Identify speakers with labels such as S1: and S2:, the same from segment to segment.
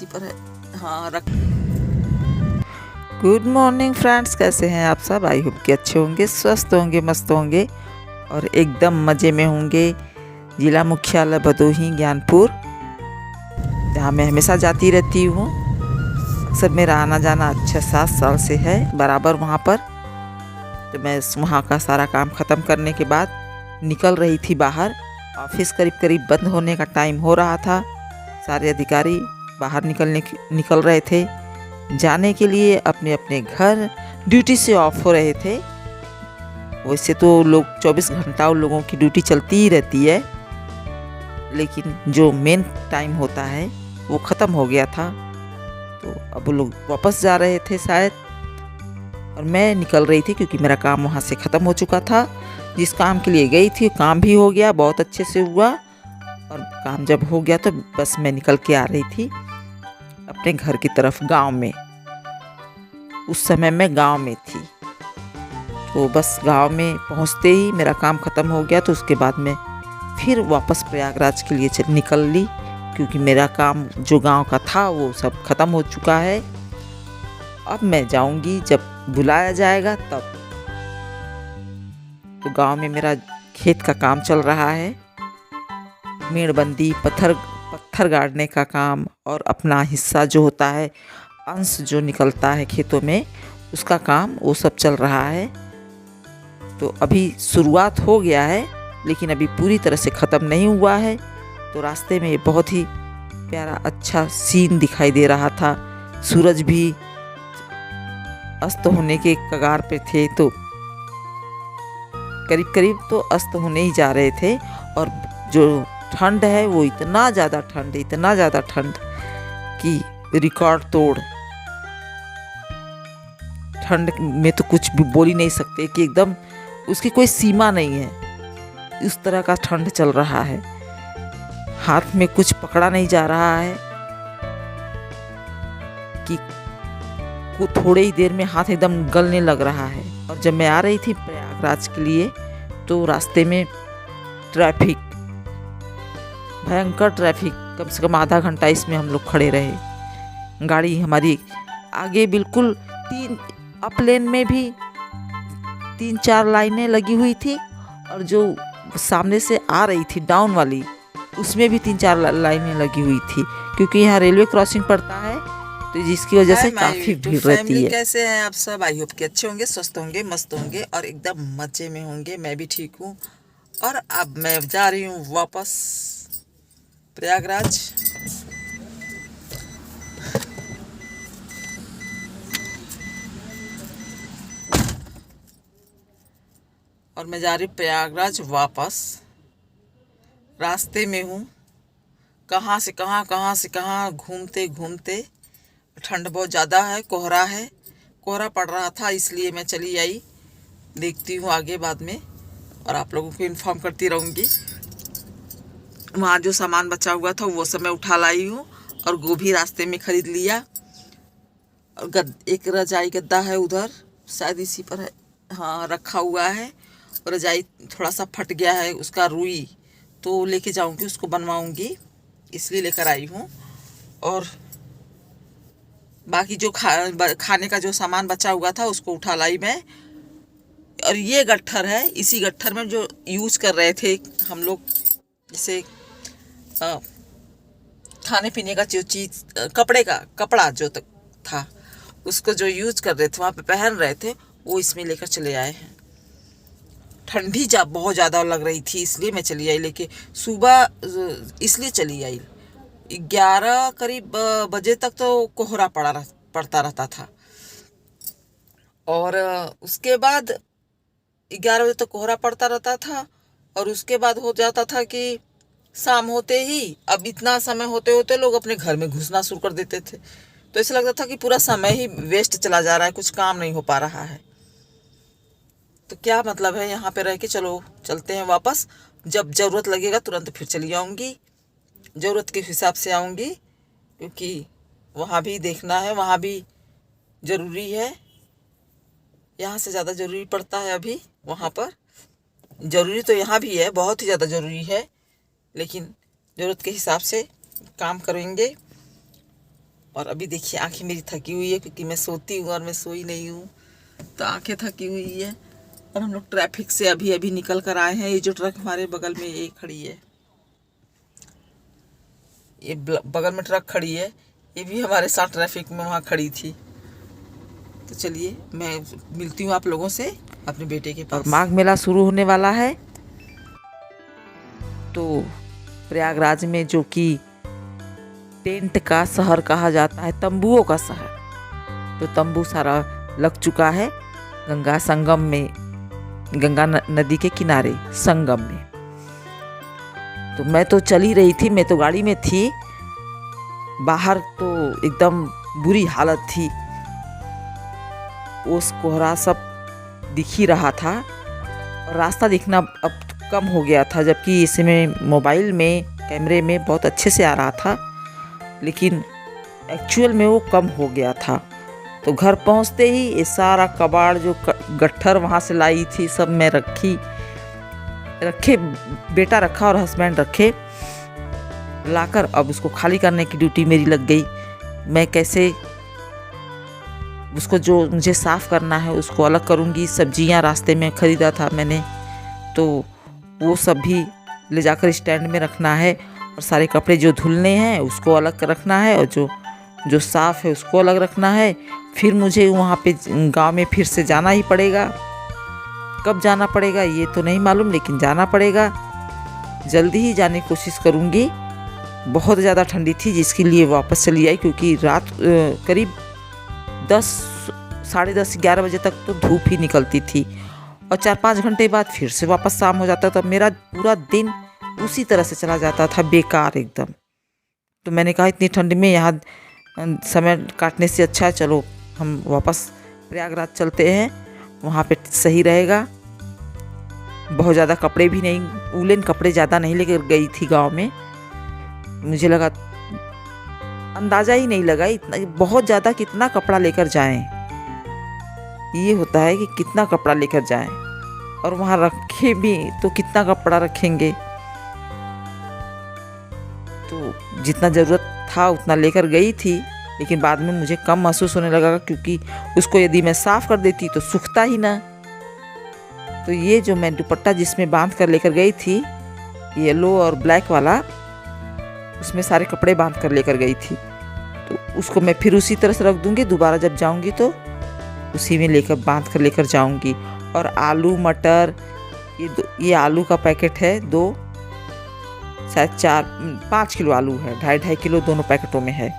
S1: इसी पर है। हाँ रख।
S2: गुड मॉर्निंग फ्रेंड्स, कैसे हैं आप सब? आई होप कि अच्छे होंगे, स्वस्थ होंगे, मस्त होंगे और एकदम मज़े में होंगे। जिला मुख्यालय भदोही ज्ञानपुर, जहाँ मैं हमेशा जाती रहती हूँ। अक्सर मेरा आना जाना 6-7 साल से है बराबर वहाँ पर। तो मैं वहाँ का सारा काम ख़त्म करने के बाद निकल रही थी बाहर। ऑफिस करीब करीब बंद होने का टाइम हो रहा था। सारे अधिकारी बाहर निकल रहे थे जाने के लिए अपने अपने घर। ड्यूटी से ऑफ हो रहे थे। वैसे तो लोग 24 घंटा उन लोगों की ड्यूटी चलती ही रहती है, लेकिन जो मेन टाइम होता है वो ख़त्म हो गया था। तो अब वो लोग वापस जा रहे थे शायद, और मैं निकल रही थी क्योंकि मेरा काम वहाँ से ख़त्म हो चुका था। जिस काम के लिए गई थी काम भी हो गया, बहुत अच्छे से हुआ। और काम जब हो गया तो बस मैं निकल के आ रही थी अपने घर की तरफ, गांव में। उस समय मैं गांव में थी। तो बस गांव में पहुंचते ही मेरा काम ख़त्म हो गया। तो उसके बाद मैं फिर वापस प्रयागराज के लिए निकल ली, क्योंकि मेरा काम जो गांव का था वो सब ख़त्म हो चुका है। अब मैं जाऊंगी जब बुलाया जाएगा तब। तो गांव में मेरा खेत का काम चल रहा है, मेड़बंदी, पत्थर गाड़ने का काम, और अपना हिस्सा जो होता है, अंश जो निकलता है खेतों में, उसका काम वो सब चल रहा है। तो अभी शुरुआत हो गया है, लेकिन अभी पूरी तरह से ख़त्म नहीं हुआ है। तो रास्ते में बहुत ही प्यारा अच्छा सीन दिखाई दे रहा था। सूरज भी अस्त होने के कगार पे थे, तो करीब करीब तो अस्त होने ही जा रहे थे। और जो ठंड है वो इतना ज़्यादा ठंड कि रिकॉर्ड तोड़ ठंड में तो कुछ भी बोल ही नहीं सकते, कि एकदम उसकी कोई सीमा नहीं है। इस तरह का ठंड चल रहा है, हाथ में कुछ पकड़ा नहीं जा रहा है कि वो थोड़े ही देर में हाथ एकदम गलने लग रहा है। और जब मैं आ रही थी प्रयागराज के लिए तो रास्ते में ट्रैफिक, भयंकर ट्रैफिक, कम से कम आधा घंटा इसमें हम लोग खड़े रहे। गाड़ी हमारी आगे बिल्कुल अप लेन में भी 3-4 लाइनें लगी हुई थी, और जो सामने से आ रही थी डाउन वाली, उसमें भी 3-4 लाइनें लगी हुई थी, क्योंकि यहाँ रेलवे क्रॉसिंग पड़ता है, तो जिसकी वजह से काफ़ी भीड़ रहती है।
S1: कैसे हैं आप सब? आई होप कि अच्छे होंगे, स्वस्थ होंगे, मस्त होंगे और एकदम मजे में होंगे। मैं भी ठीक हूँ। और अब मैं जा रही हूँ वापस प्रयागराज। और मैं जा रही हूँ प्रयागराज वापस। रास्ते में हूँ, कहाँ से कहाँ घूमते घूमते। ठंड बहुत ज़्यादा है, कोहरा पड़ रहा था, इसलिए मैं चली आई। देखती हूँ आगे बाद में, और आप लोगों को इन्फॉर्म करती रहूँगी। वहाँ जो सामान बचा हुआ था वो सब मैं उठा लाई हूँ, और गोभी रास्ते में ख़रीद लिया। और एक रजाई गद्दा है उधर, शायद इसी पर है, हाँ रखा हुआ है। और रजाई थोड़ा सा फट गया है, उसका रुई तो लेके जाऊँगी, उसको बनवाऊँगी, इसलिए लेकर आई हूँ। और बाकी जो खाने का जो सामान बचा हुआ था उसको उठा लाई मैं। और ये गट्ठर है, इसी गट्ठर में जो यूज़ कर रहे थे हम लोग, जैसे खाने पीने का जो चीज़, कपड़ा जो तक था, उसको जो यूज़ कर रहे थे वहाँ पे पहन रहे थे, वो इसमें लेकर चले आए हैं। ठंडी बहुत ज़्यादा लग रही थी, इसलिए मैं चली आई लेके। सुबह इसलिए चली आई, 11 करीब बजे तक तो कोहरा पड़ता रहता था। और उसके बाद 11 बजे तक कोहरा पड़ता रहता था, और उसके बाद हो जाता था कि शाम होते ही, अब इतना समय होते होते लोग अपने घर में घुसना शुरू कर देते थे। तो ऐसा लगता था कि पूरा समय ही वेस्ट चला जा रहा है, कुछ काम नहीं हो पा रहा है। तो क्या मतलब है यहाँ पे रह के? चलो चलते हैं वापस। जब ज़रूरत लगेगा तुरंत फिर चली आऊँगी, ज़रूरत के हिसाब से आऊँगी, क्योंकि वहाँ भी देखना है, वहाँ भी ज़रूरी है। यहाँ से ज़्यादा ज़रूरी पड़ता है अभी वहाँ पर। ज़रूरी तो यहाँ भी है, बहुत ही ज़्यादा ज़रूरी है, लेकिन ज़रूरत के हिसाब से काम करेंगे। और अभी देखिए आंखें मेरी थकी हुई है क्योंकि मैं सोती हूँ और मैं सोई नहीं हूँ, तो आंखें थकी हुई है। और हम लोग ट्रैफिक से अभी अभी निकल कर आए हैं। ये जो ट्रक हमारे बगल में ये खड़ी है, ये बगल में ट्रक खड़ी है, ये भी हमारे साथ ट्रैफिक में वहाँ खड़ी थी। तो चलिए मैं मिलती हूँ आप लोगों से अपने बेटे के पास।
S2: माघ मेला शुरू होने वाला है, तो प्रयागराज में जो कि टेंट का शहर कहा जाता है, तंबुओं का शहर, तो तंबू सारा लग चुका है गंगा संगम में, गंगा नदी के किनारे संगम में। तो मैं तो चली रही थी, मैं तो गाड़ी में थी, बाहर तो एकदम बुरी हालत थी, ओस कोहरा सब दिख ही रहा था और रास्ता दिखना अब कम हो गया था, जबकि इसमें मोबाइल में कैमरे में बहुत अच्छे से आ रहा था, लेकिन एक्चुअल में वो कम हो गया था। तो घर पहुंचते ही ये सारा कबाड़ जो गट्ठर वहाँ से लाई थी सब मैं रखे, बेटा रखा और हस्बैंड रखे, लाकर अब उसको खाली करने की ड्यूटी मेरी लग गई। मैं कैसे उसको जो मुझे साफ़ करना है उसको अलग करूँगी। सब्जियां रास्ते में ख़रीदा था मैंने, तो वो सब भी ले जाकर स्टैंड में रखना है, और सारे कपड़े जो धुलने हैं उसको अलग रखना है, और जो साफ़ है उसको अलग रखना है। फिर मुझे वहाँ पे गांव में फिर से जाना ही पड़ेगा। कब जाना पड़ेगा ये तो नहीं मालूम, लेकिन जाना पड़ेगा। जल्दी ही जाने की कोशिश करूँगी। बहुत ज़्यादा ठंडी थी जिसके लिए वापस चली आई, क्योंकि रात करीब 10, साढ़े 10, 11 बजे तक तो धूप ही निकलती थी, और 4-5 घंटे बाद फिर से वापस शाम हो जाता था। मेरा पूरा दिन उसी तरह से चला जाता था, बेकार एकदम। तो मैंने कहा इतनी ठंड में यहाँ समय काटने से अच्छा है चलो हम वापस प्रयागराज चलते हैं, वहाँ पे सही रहेगा। बहुत ज़्यादा कपड़े भी नहीं, वूलन कपड़े ज़्यादा नहीं लेकर गई थी गांव में। मुझे लगा, अंदाज़ा ही नहीं लगा इतना बहुत ज़्यादा कितना कपड़ा लेकर जाएं। ये होता है कि कितना कपड़ा लेकर जाएं, और वहाँ रखे भी तो कितना कपड़ा रखेंगे। तो जितना ज़रूरत था उतना लेकर गई थी, लेकिन बाद में मुझे कम महसूस होने लगा, क्योंकि उसको यदि मैं साफ़ कर देती तो सूखता ही ना। तो ये जो मैं दुपट्टा जिसमें बांध कर लेकर गई थी, येलो और ब्लैक वाला, उसमें सारे कपड़े बांध कर लेकर गई थी, तो उसको मैं फिर उसी तरह से रख दूँगी। दोबारा जब जाऊँगी तो उसी में लेकर बांध कर लेकर जाऊँगी। और आलू मटर, ये आलू का पैकेट है 2, शायद 4-5 किलो आलू है, 2.5 किलो दोनों पैकेटों में है।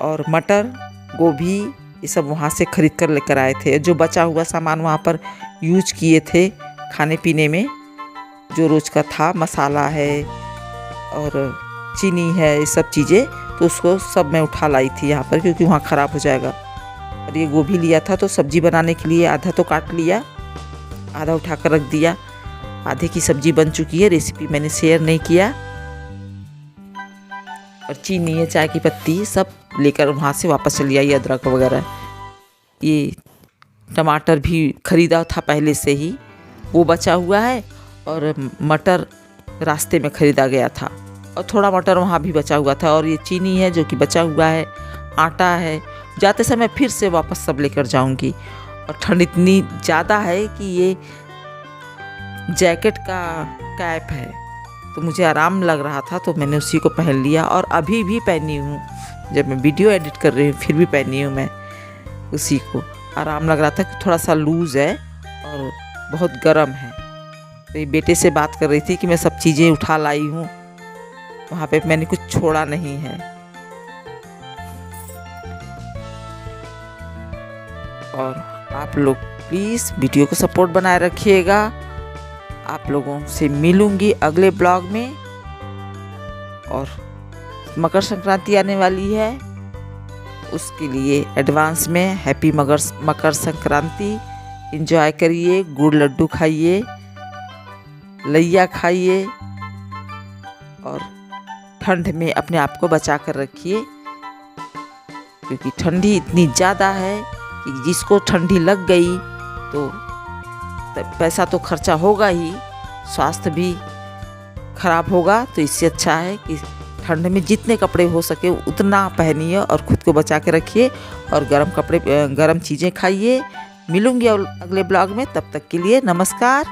S2: और मटर, गोभी, ये सब वहाँ से खरीद कर लेकर आए थे। जो बचा हुआ सामान वहाँ पर यूज किए थे खाने पीने में, जो रोज़ का था, मसाला है और चीनी है, ये सब चीज़ें, तो उसको सब मैं उठा लाई थी यहाँ पर, क्योंकि वहाँ ख़राब हो जाएगा। और ये गोभी लिया था तो सब्ज़ी बनाने के लिए आधा तो काट लिया, आधा उठा कर रख दिया। आधे की सब्ज़ी बन चुकी है, रेसिपी मैंने शेयर नहीं किया। और चीनी है, चाय की पत्ती, सब लेकर वहाँ से वापस चली आई, अदरक वगैरह। ये टमाटर भी ख़रीदा था पहले से ही, वो बचा हुआ है, और मटर रास्ते में ख़रीदा गया था, और थोड़ा मटर वहाँ भी बचा हुआ था। और ये चीनी है जो कि बचा हुआ है, आटा है, जाते समय फिर से वापस सब लेकर जाऊँगी। और ठंड इतनी ज़्यादा है कि ये जैकेट का कैप है, तो मुझे आराम लग रहा था, तो मैंने उसी को पहन लिया, और अभी भी पहनी हूँ। जब मैं वीडियो एडिट कर रही हूँ फिर भी पहनी हूँ मैं उसी को। आराम लग रहा था कि थोड़ा सा लूज़ है और बहुत गर्म है। तो ये बेटे से बात कर रही थी कि मैं सब चीज़ें उठा लाई हूँ, वहाँ पे मैंने कुछ छोड़ा नहीं है। और आप लोग प्लीज़ वीडियो को सपोर्ट बनाए रखिएगा। आप लोगों से मिलूंगी अगले ब्लॉग में। और मकर संक्रांति आने वाली है, उसके लिए एडवांस में हैप्पी मकर संक्रांति। एंजॉय करिए, गुड़ लड्डू खाइए, लैया खाइए, और ठंड में अपने आप को बचा कर रखिए, क्योंकि ठंडी इतनी ज़्यादा है कि जिसको ठंडी लग गई तो पैसा तो खर्चा होगा ही, स्वास्थ्य भी खराब होगा। तो इससे अच्छा है कि ठंड में जितने कपड़े हो सके उतना पहनिए और ख़ुद को बचा के रखिए और गर्म चीज़ें खाइए। मिलूंगी अगले ब्लॉग में, तब तक के लिए नमस्कार।